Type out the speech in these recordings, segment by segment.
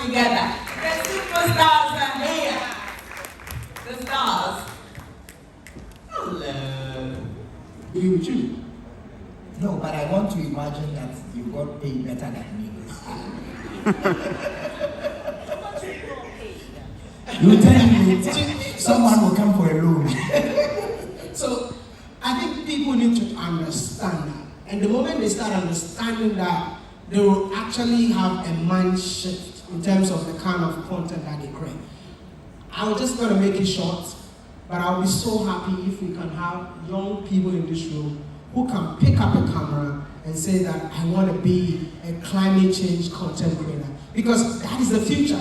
together. The superstars are here. The stars. Hello. You too. No, but I want to imagine that you got paid better than me this year. You tell me, someone will come for a loan. So, I think people need to understand that. And the moment they start understanding that, they will actually have a mind shift in terms of the kind of content that they create. I'm just going to make it short, but I'll be so happy if we can have young people in this room who can pick up a camera and say that I want to be a climate change content creator, because that is the future.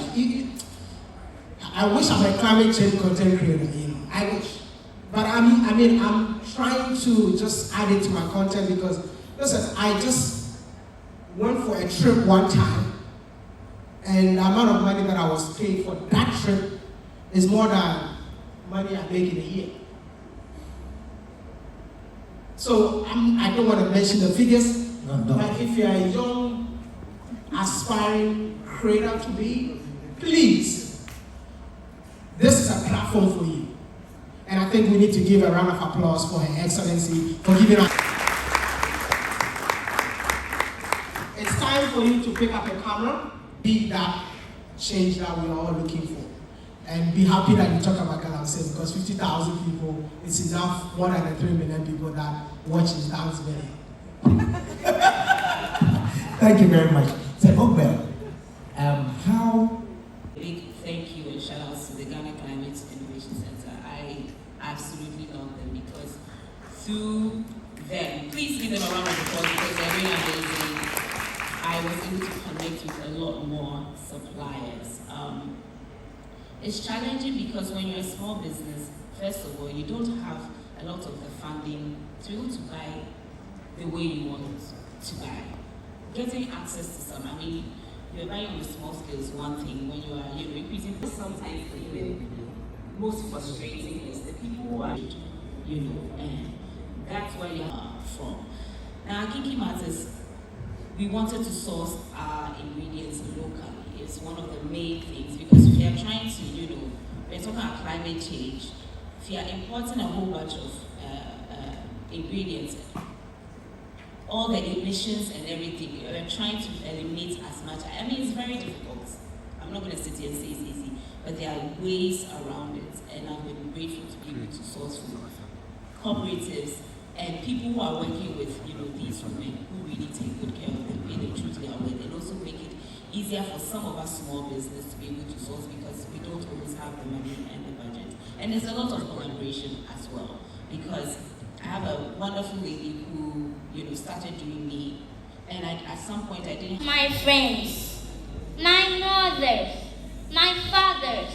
I wish I'm a climate change content creator, I wish. But I mean, I'm trying to just add it to my content because, listen, I just went for a trip one time, and the amount of money that I was paid for that trip is more than money I make in a year. So I don't want to mention the figures, but if you're a young, aspiring creator to be, please, this is a platform for you. And I think we need to give a round of applause for Her Excellency for giving us. It's time for you to pick up a camera, be that change that we are all looking for. And be happy that you talk about Galamsey, because 50,000 people is enough, more than the 3 million people that watch his dance video. Thank you very much. So, Ogbel, how? Big thank you and shout outs to the Ghana Climate Innovation Center. I absolutely love them because through them, please give them a round of applause because they're really amazing. I was able to connect with a lot more suppliers. It's challenging because when you're a small business, first of all, you don't have a lot of the funding to be able to buy the way you want to buy. Getting access to some, I mean, you're buying on a small scale is one thing. When you are increasing, sometimes even most frustrating is the people who are, and that's where you are from. Now, Kiki Matters, we wanted to source our ingredients locally. It's one of the main things because if you're trying to, we're talking about climate change. If you're importing a whole bunch of ingredients, all the emissions and everything, you're trying to eliminate as much. I mean, it's very difficult. I'm not going to sit here and say it's easy, but there are ways around it, and I've been grateful to be able to source from cooperatives and people who are working with, these women who really take good care of them, pay them truly aware, and also make it easier for some of us small business to be able to source because we don't always have the money and the budget. And there's a lot of collaboration as well because I have a wonderful lady who, started doing me, and at some point I didn't. My friends, my mothers, my fathers,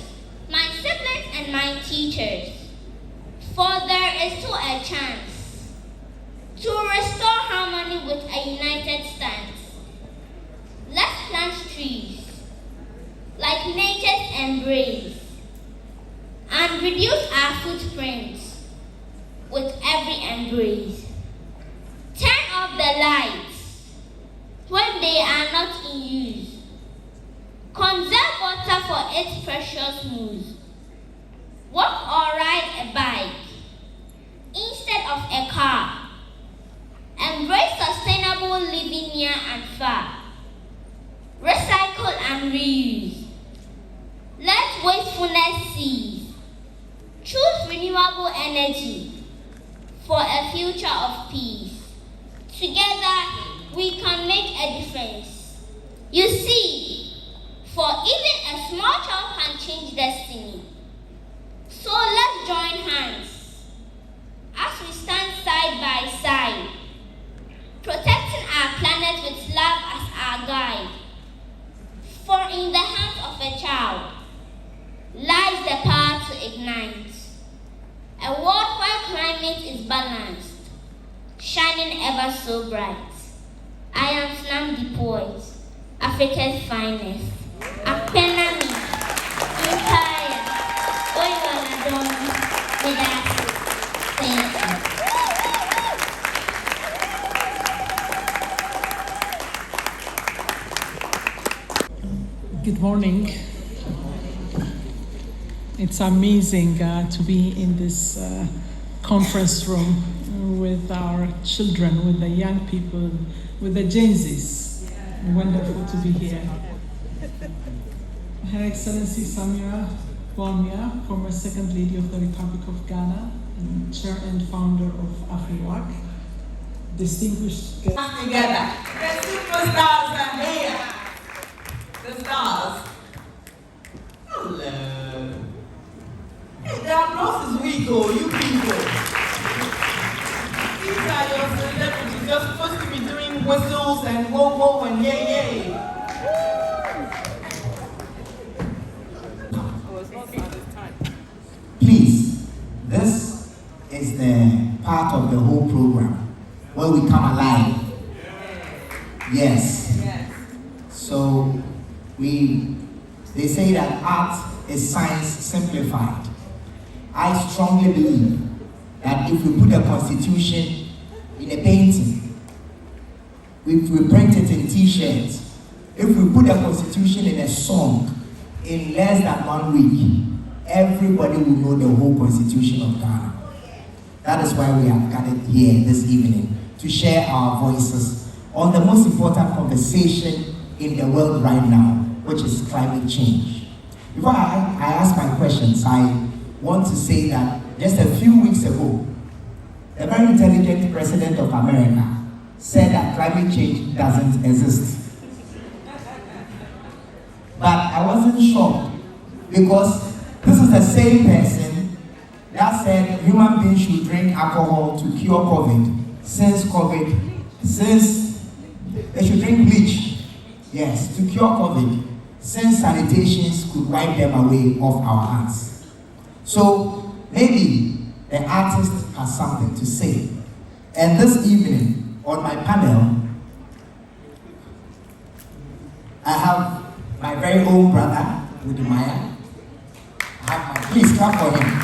my siblings, and my teachers. For there is still a chance to restore harmony with a united stance. Let's plant trees like nature's embrace and reduce our footprints with every embrace. Turn off the lights when they are not in use. Conserve water for its precious use. Walk or ride a bike instead of a car. Embrace sustainable living near and far. Recycle and reuse. Let wastefulness cease. Choose renewable energy for a future of peace. Together, we can make a difference. You see, for even a small child can change destiny. So let's join hands as we stand side by side, protecting our planet with love as our guide. For in the hands of a child lies the power to ignite a world where climate is balanced, shining ever so bright. I am Flam Poise, Africa's finest. Apenami, Empire, Oiwaladon, Medasi. Thank you. Good morning. It's amazing to be in this conference room with our children, with the young people, with the Gen Zs. Wonderful to be here. Her Excellency Samira, Bawumia, former Second Lady of the Republic of Ghana, and Chair and Founder of AFRIWOCC, distinguished guests. Together. The superstars are here. The stars. Hello. Hey, the applause is weak, oh, you people. These are your celebrities. You're supposed to be doing whistles and whoa and yay. Please, this is the part of the whole program where we come alive. Yes. So they say that art is science simplified. I strongly believe that if we put a constitution in a painting, if we print it in t-shirts, if we put a constitution in a song in less than 1 week, everybody will know the whole constitution of Ghana. That is why we have gathered here this evening to share our voices on the most important conversation in the world right now, which is climate change. Before I ask my questions, I want to say that just a few weeks ago, the very intelligent president of America said that climate change doesn't exist. But I wasn't shocked because this is the same person that said human beings should drink alcohol to cure COVID since they should drink bleach, yes, to cure COVID, since sanitations could wipe them away off our hands. So maybe the artist has something to say. And this evening on my panel, I have my very own brother, Wode. Please clap for him.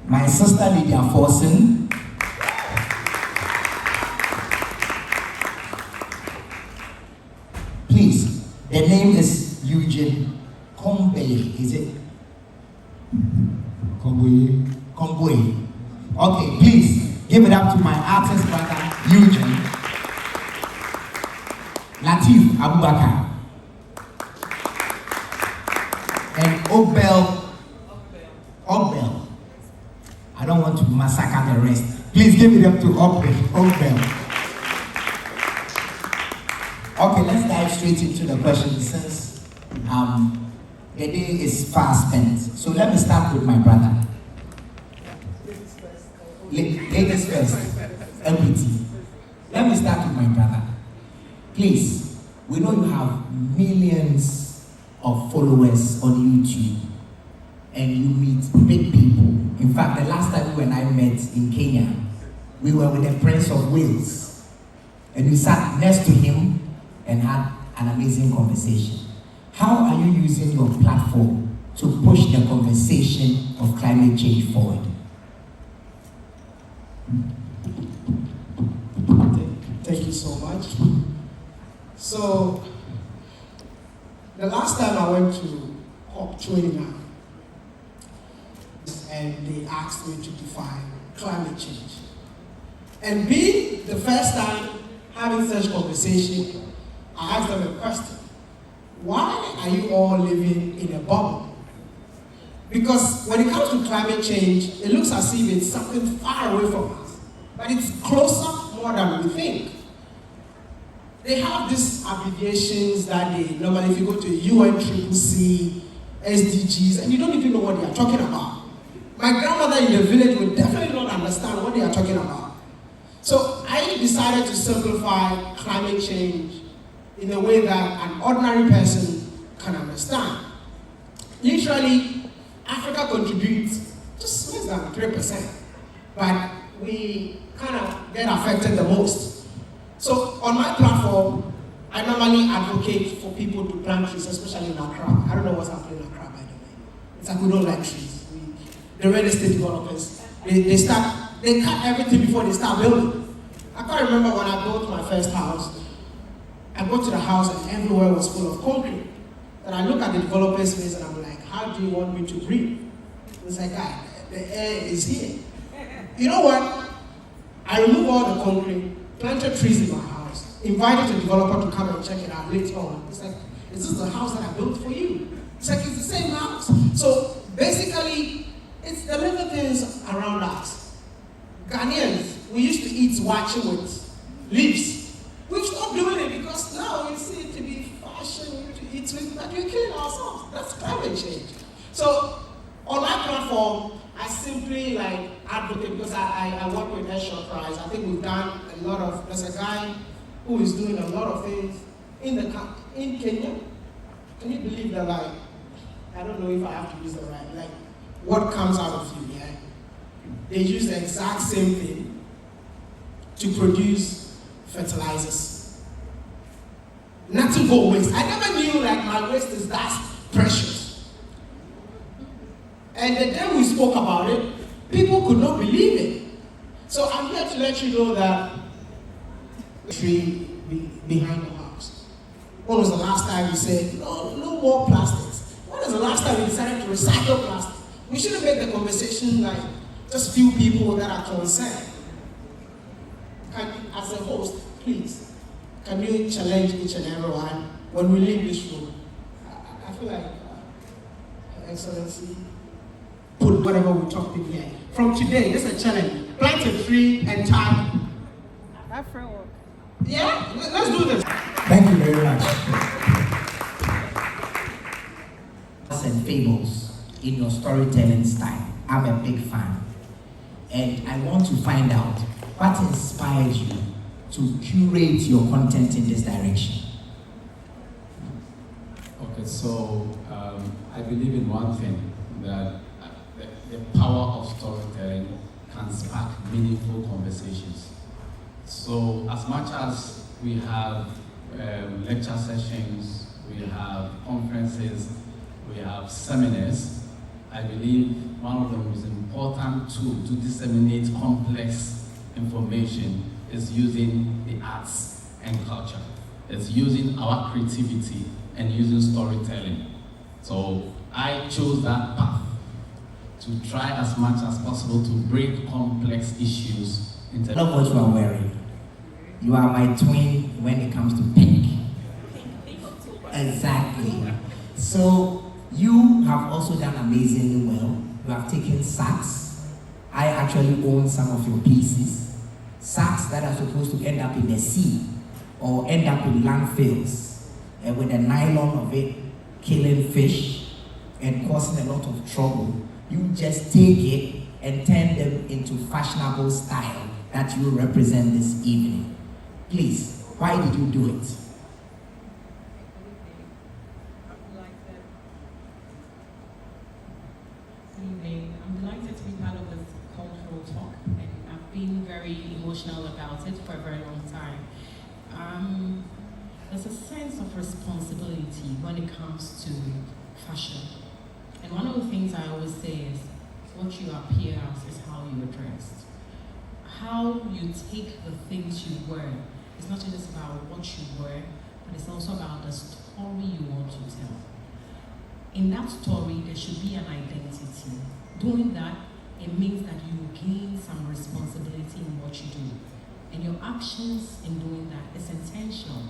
My sister Lydia Forson. Please, the name is Eugene Kombe, is it? Kombe. Okay, please give it up to my artist brother Eugene. Latif Abubakar. And Ogbel. I don't want to massacre the rest. Please give it up to Ogbel. Okay, let's dive straight into the question since the day is fast spent. So let me start with my brother. Ladies first. Equity. Let me start with my brother. Please, we know you have millions of followers on YouTube and you meet big people. In fact, the last time you and I met in Kenya, we were with the Prince of Wales and we sat next to him and had an amazing conversation. How are you using your platform to push the conversation of climate change forward? Thank you so much. So, the last time I went to COP29, and they asked me to define climate change. And being the first time having such conversation, I asked them a question. Why are you all living in a bubble? Because when it comes to climate change, it looks as if it's something far away from us, but it's closer more than we think. They have these abbreviations that they normally, if you go to UNCCC, SDGs, and you don't even know what they are talking about. My grandmother in the village would definitely not understand what they are talking about. So I decided to simplify climate change in a way that an ordinary person can understand. Literally, Africa contributes just less than 3%, but we kind of get affected the most. So on my platform, I normally advocate for people to plant trees, especially in Accra. I don't know what's happening in Accra, by the way. It's like we don't like trees. The real estate developers, they cut everything before they start building. I can't remember when I built my first house. I go to the house and everywhere was full of concrete. And I look at the developer's face and I'm like, how do you want me to breathe? It's like, the air is here. You know what? I removed all the concrete, planted trees in my house, invited the developer to come and check it out later on. It's like, is this the house that I built for you? It's like, it's the same house. So basically, it's the little things around us. Ghanaians, we used to eat wachi with leaves. We've stopped doing it because now we see it to be fashion to eat with, but we're killing ourselves. That's climate change. So on my platform, I simply advocate because I work with National Prize. I think we've done a lot of, there's a guy who is doing a lot of things in Kenya. Can you believe that I don't know if I have to use the right, what comes out of you, yeah? They use the exact same thing to produce fertilizers. Nothing but waste. I never knew my waste is that precious. And the day we spoke about it, people could not believe it. So I'm here to let you know that the tree behind the house. When was the last time you said, no more plastics? When was the last time you decided to recycle plastic? We shouldn't make the conversation just few people that are concerned. As a host, please, can you challenge each and everyone when we leave this room? I feel like, Your Excellency, put whatever we talked in here. From today, this is a challenge. Plant a tree and time. AfriWOCC. Yeah? Let's do this. Thank you very much. And fables in your storytelling style. I'm a big fan. And I want to find out what inspired you to curate your content in this direction. Okay, so I believe in one thing, that the power of storytelling can spark meaningful conversations. So as much as we have lecture sessions, we have conferences, we have seminars, I believe one of the most important tools to disseminate complex information is using the arts and culture. It's using our creativity and using storytelling. So I chose that path to try as much as possible to break complex issues into... I love what you are wearing. You are my twin when it comes to pink. Exactly. So you have also done amazingly well. You have taken sacks. I actually own some of your pieces. Sacks that are supposed to end up in the sea or end up in landfills, and with the nylon of it killing fish and causing a lot of trouble. You just take it and turn them into fashionable style that you represent this evening. Please, why did you do it? I'm delighted to be part of this cultural talk, and I've been very emotional about it for a very long time. There's a sense of responsibility when it comes to fashion. And one of the things I always say is, what you appear as is how you are dressed. How you take the things you wear is not just about what you wear, but it's also about the story you want to tell. In that story, there should be an identity. Doing that, it means that you gain some responsibility in what you do. And your actions in doing that is intentional.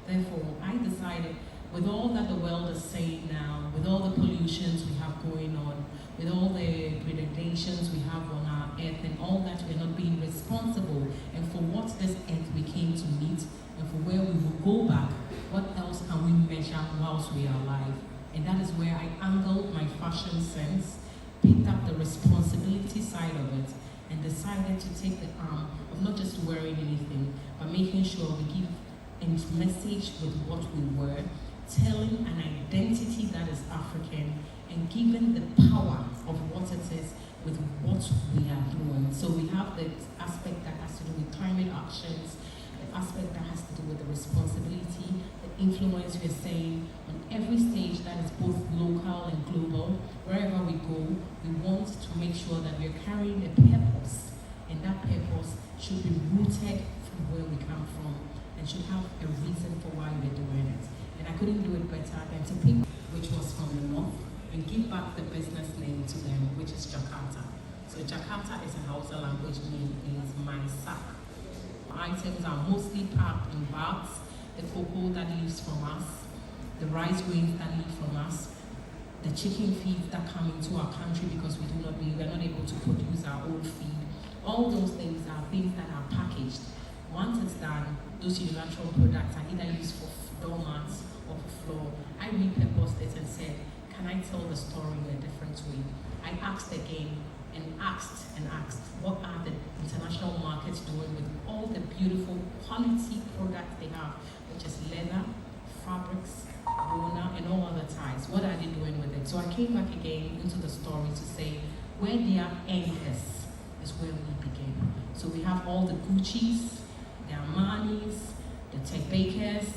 Therefore, I decided, with all that the world is saying now, with all the pollutions we have going on, with all the predations we have on our earth, and all that, we're not being responsible, and for what this earth we came to meet, and for where we will go back, what else can we measure whilst we are alive? And that is where I angled my fashion sense, picked up the responsibility side of it, and decided to take the arm of not just wearing anything, but making sure we give a message with what we wear, telling an identity that is African, and giving the power of what it is with what we are doing. So we have the aspect that has to do with climate actions, the aspect that has to do with the responsibility, the influence we're saying on every stage that is both local and global. Wherever we go, we want to make sure that we're carrying a purpose, and that purpose should be rooted where we come from and should have a reason for why we're doing it. And I couldn't do it better than to pick which was from the north and give back the business name to them, which is Jakarta. So Jakarta is a Hausa language name, is my sack. Items are mostly packed in bags, the cocoa that leaves from us, the rice grains that leave from us, the chicken feed that come into our country because we are not able to produce our own feed. All those things are things that are packaged. Once it's done, those unilateral products are either used for doormats or for floor. I repurposed it and said, can I tell the story in a different way? I asked again and asked, what are the international markets doing with all the beautiful quality products they have, which is leather, fabrics, Bona, and all other ties. What are they doing with it? So I came back again into the story to say, where their end is where we begin. So we have all the Gucci's, the Armani's, the Ted Bakers,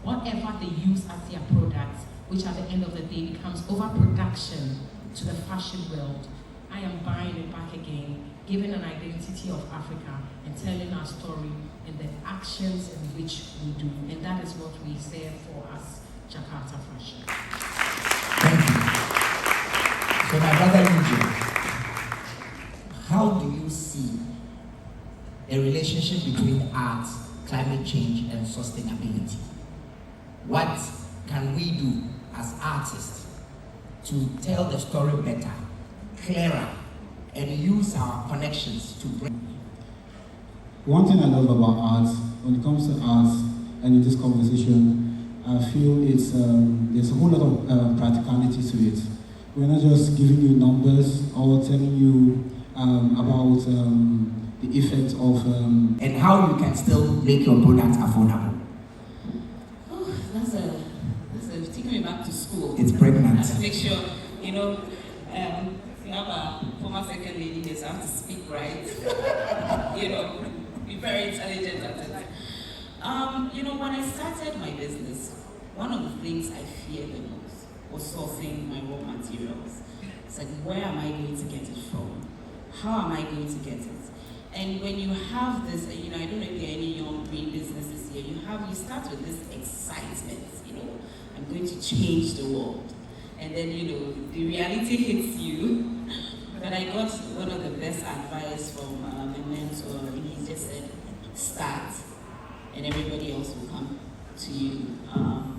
whatever they use as their products, which at the end of the day becomes overproduction to the fashion world. I am buying it back again, giving an identity of Africa and telling our story and the actions in which we do. And that is what we say for us, Jakarta Fashion. Thank you. So my brother Lydia, how do you see a relationship between art, climate change, and sustainability? What can we do as artists to tell the story better, clearer, and use our connections to bring? One thing I love about art, when it comes to art and in this conversation, I feel there's a whole lot of practicality to it. We're not just giving you numbers or telling you about the effect of... and how you can still make your product affordable. Oh, that's taking me back to school. It's pregnant. I have to make sure, you have a former second lady here, so I have to speak right. Be very intelligent at it. When I started my business, one of the things I feared the most was sourcing my raw materials. It's like, where am I going to get it from? How am I going to get it? And when you have this, I don't know if there are any young green businesses here, you start with this excitement, I'm going to change the world. And then, the reality hits you. But I got one of the best advice from my mentor, and he just said, start, and everybody else will come to you.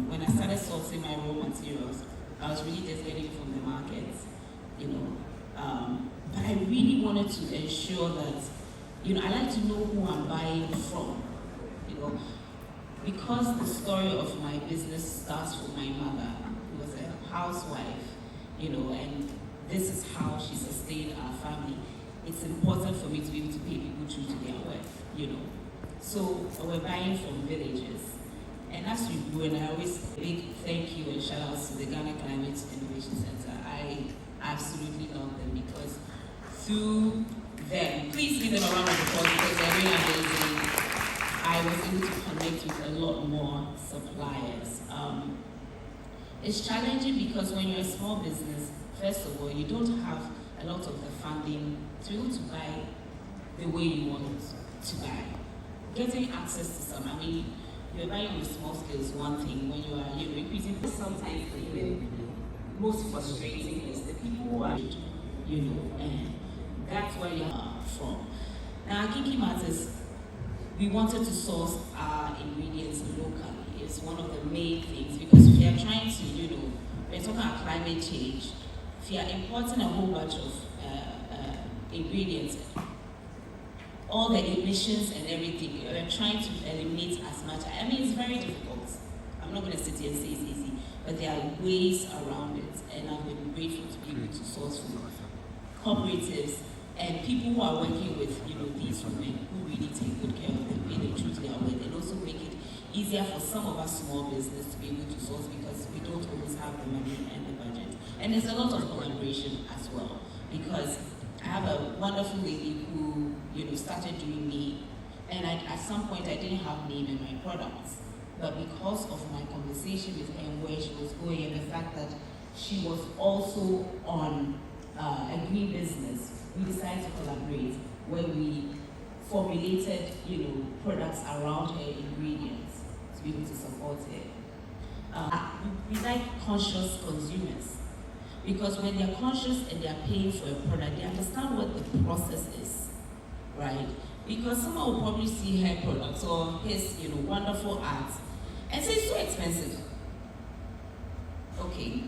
When I started sourcing my raw materials, I was really just getting it from the market, but I really wanted to ensure that, I like to know who I'm buying from, because the story of my business starts with my mother, who was a housewife, and this is how she sustained our family. It's important for me to be able to pay people true to their worth, So we're buying from villages. And as we do, and I always big thank you and shout outs to the Ghana Climate Innovation Center. I absolutely love them because through them, please give them a round of applause because they're really amazing. I was able to connect with a lot more suppliers. It's challenging because when you're a small business, first of all, you don't have a lot of the funding to be able to buy the way you want to buy. Getting access to some, you're buying on a small scale is one thing. When you are increasing, sometimes even most frustrating is the people who are, and that's where you are from. Now, Kiki Matters, we wanted to source our ingredients locally. It's one of the main things because if you are trying to, we're talking about climate change. If you are importing a whole bunch of ingredients, all the emissions and everything, we're trying to eliminate as much. It's very difficult. I'm not going to sit here and say it's easy, but there are ways around it, and I've been grateful to be able to source from cooperatives and people who are working with, these women who really take good care of them, pay them true to their word, and also make it easier for some of us small business to be able to source because we don't always have the money and the budget. And there's a lot of collaboration as well because I have a wonderful lady who, started doing me, and at some point I didn't have name in my products, but because of my conversation with her and where she was going and the fact that she was also on a green business, we decided to collaborate where we formulated, products around her ingredients to be able to support it. We like conscious consumers, because when they're conscious and they're paying for a product, they understand what the process is, right? Because someone will probably see her products or his, wonderful ads and say it's so expensive. Okay,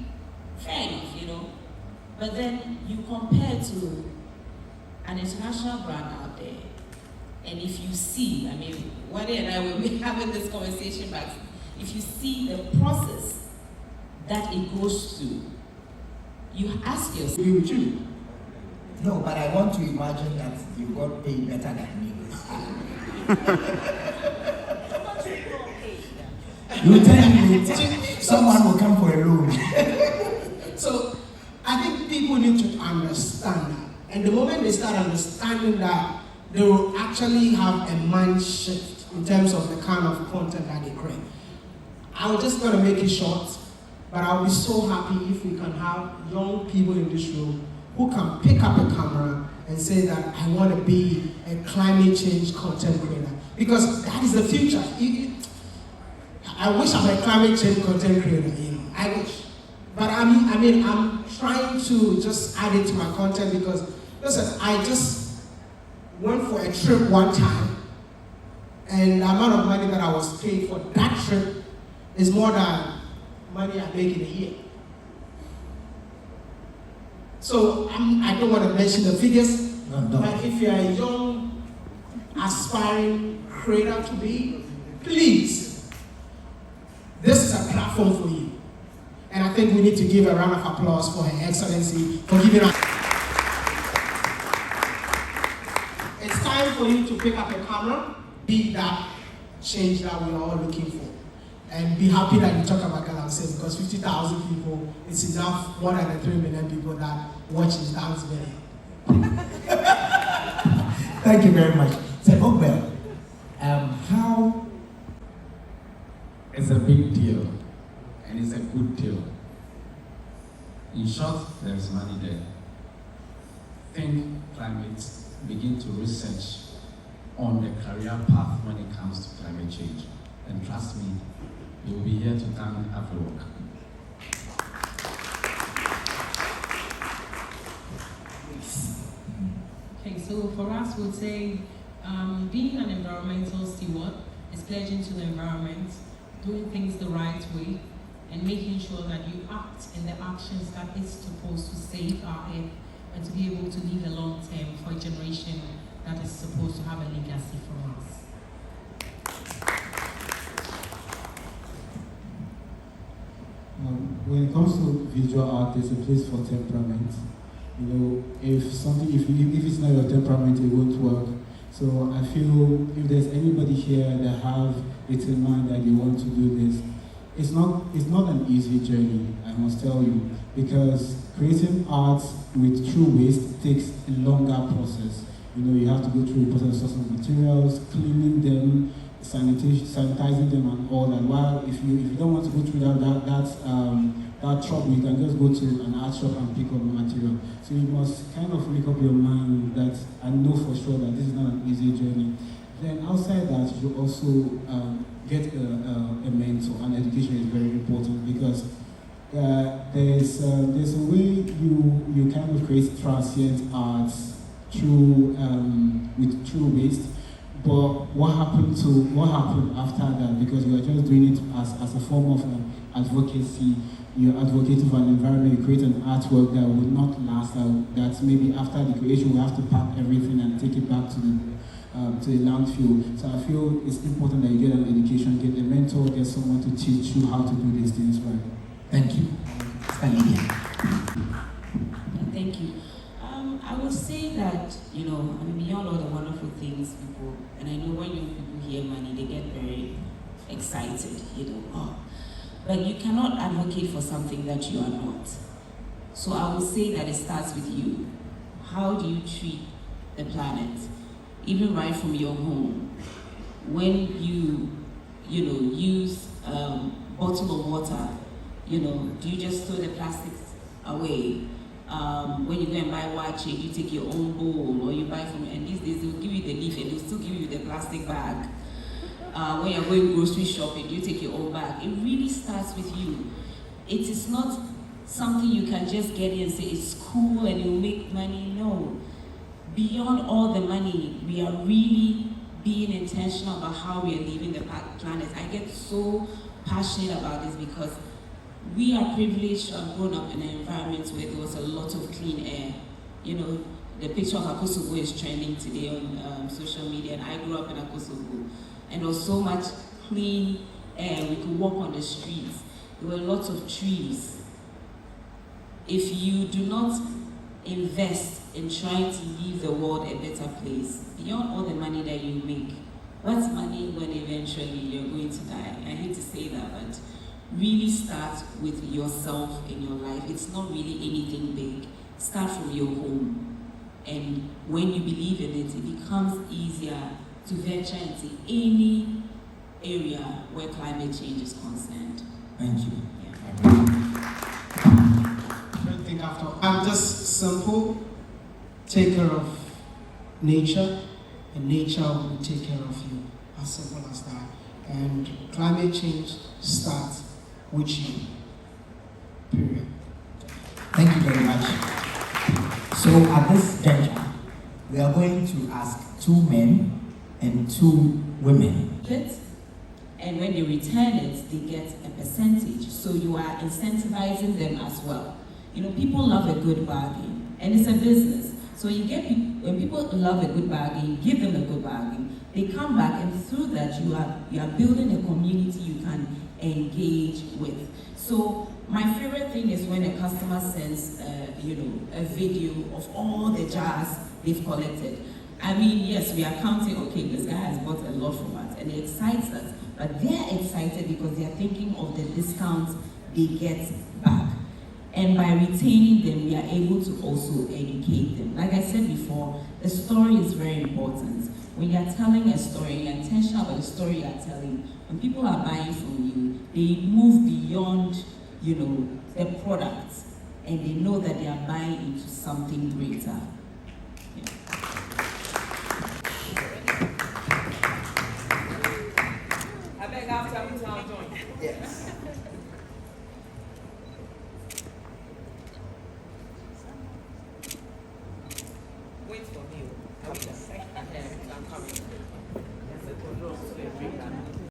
fair enough, but then you compare to an international brand out there, and if you see, Wode and I will be having this conversation, but if you see the process that it goes through, you ask yourself, Agree with you? No, but I want to imagine that you got paid better than me. You tell me, someone will come for a loan. So I think people need to understand that. And the moment they start understanding that, they will actually have a mind shift in terms of the kind of content that they create. I'm just going to make it short, but I'll be so happy if we can have young people in this room who can pick up a camera and say that I want to be a climate change content creator. Because that is the future. I wish I'm a climate change content creator, I wish. But I'm trying to just add it to my content because, listen, I just went for a trip one time, and the amount of money that I was paid for that trip is more than money I make in a year. So I don't want to mention the figures, but if you're a young, aspiring creator to be, please, this is a platform for you. And I think we need to give a round of applause for Her Excellency for giving us. It's time for you to pick up a camera, be that change that we are all looking for. And be happy that you talk about Galamsey, because 50,000 people is enough, more than the 3 million people that watch his dance video. Thank you very much. Say, Ogbel, how? It's a big deal, and it's a good deal. In short, there's money there. Think climate, begin to research on the career path when it comes to climate change. And trust me, you'll be here to thank AFRIWOCC. Okay, so for us, we'll say being an environmental steward is pledging to the environment, doing things the right way, and making sure that you act in the actions that it's supposed to save our earth and to be able to live a long term for a generation that is supposed to have a legacy from us. When it comes to visual art, there's a place for temperament. If it's not your temperament, it won't work. So I feel if there's anybody here that have it in mind that they want to do this, it's not an easy journey, I must tell you, because creating art with true waste takes a longer process. You have to go through the process of sourcing materials, cleaning them, sanitizing them and all that. While if you don't want to go through that trouble, you can just go to an art shop and pick up the material. So you must kind of make up your mind that I know for sure that this is not an easy journey. Then outside that, you also get a mentor, and education is very important because there's a way you kind of create transient arts with true waste. But what happened after that? Because you are just doing it as a form of advocacy. You're advocating for an environment. You create an artwork that will not last. That maybe after the creation we have to pack everything and take it back to the landfill. So I feel it's important that you get an education, get a mentor, get someone to teach you how to do these things right. Thank you. Lydia. Thank you. I would say that, beyond all the wonderful things people, and I know when young people hear money, they get very excited, But you cannot advocate for something that you are not. So I will say that it starts with you. How do you treat the planet? Even right from your home. When you, use bottle of water, do you just throw the plastics away? When you go and buy watch, you take your own bowl, or you buy from, and these days they'll give you the leaf and they'll still give you the plastic bag. When you're going grocery shopping, you take your own bag. It really starts with you. It is not something you can just get in and say it's cool and you'll make money. No. Beyond all the money, we are really being intentional about how we are leaving the planet. I get so passionate about this because we are privileged to have grown up in an environment where there was a lot of clean air. You know, the picture of Akosovo is trending today on social media, and I grew up in Akosovo. And there was so much clean air. We could walk on the streets. There were lots of trees. If you do not invest in trying to leave the world a better place, beyond all the money that you make, what's money when eventually you're going to die? I hate to say that, but really start with yourself in your life. It's not really anything big. Start from your home. And when you believe in it, it becomes easier to venture into any area where climate change is concerned. Thank you. I'm just simple. Take care of nature, and nature will take care of you. As simple as that. And climate change starts with you. Period. Thank you very much. So at this juncture, we are going to ask 2 men and 2 women. And when they return it, they get a percentage. So you are incentivizing them as well. You know, people love a good bargain, and it's a business. So you get when people love a good bargain, you give them a good bargain. They come back, and through that, you are building a community you can engage with. So my favorite thing is when a customer sends, a video of all the jars they've collected. I mean, yes, we are counting. Okay, this guy has bought a lot from us, and it excites us. But they're excited because they're thinking of the discounts they get back. And by retaining them, we are able to also educate them. Like I said before, the story is very important. When you're telling a story, you're intentional about the story you're telling. When people are buying from you, they move beyond, the product, and they know that they are buying into something greater.